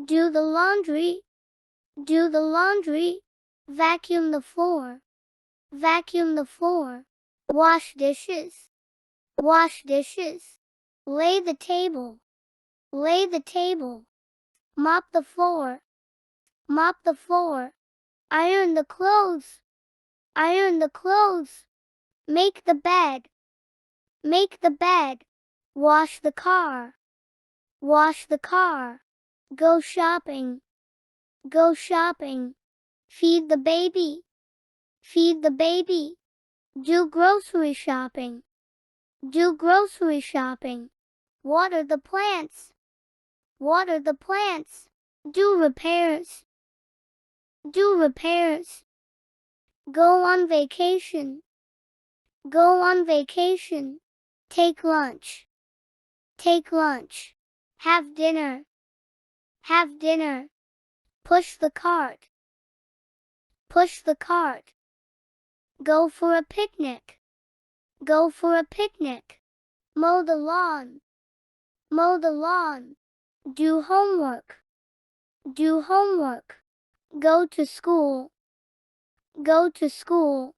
Do the laundry. Do the laundry. Vacuum the floor. Vacuum the floor. Wash dishes. Wash dishes. Lay the table. Lay the table. Mop the floor. Mop the floor. Iron the clothes. Iron the clothes. Make the bed. Make the bed. Wash the car. Wash the car. Go shopping. Go shopping. Feed the baby. Feed the baby. Do grocery shopping. Do grocery shopping. Water the plants. Water the plants. Do repairs. Do repairs. Go on vacation. Go on vacation. Take lunch. Take lunch. Have dinner. Have dinner. Push the cart. Push the cart. Go for a picnic. Go for a picnic. Mow the lawn. Mow the lawn. Do homework. Do homework. Go to school. Go to school.